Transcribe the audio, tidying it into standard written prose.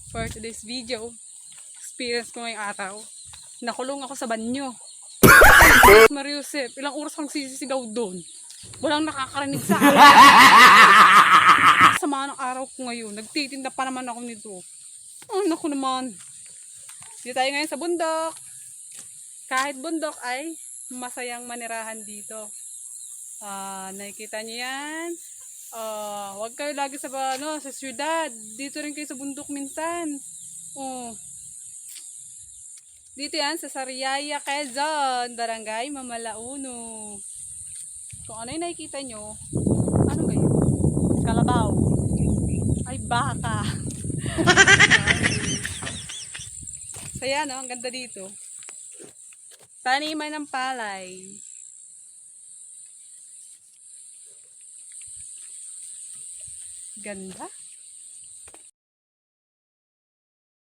For today's video, experience ko ngayong araw. Nakulong ako sa banyo. Mariusep, ilang oras kang sisisigaw doon. Walang nakakarinig sa akin. Sama ng araw ko ngayon. Nagtitinda pa naman ako nito. Ay, naku naman. Dito tayo ngayon sa bundok. Kahit bundok ay masayang manirahan dito. Nakikita niyo yan? Huwag kayo lagi sa syudad. Dito rin kayo sa bundok minsan. Dito yan sa Sariaya, Quezon, Barangay Mamalauno. Kung ano yung nakikita nyo, ano kayo? Kalabaw. Ay, baka. So yan, ang ganda dito. Taniman ng palay. Ganda.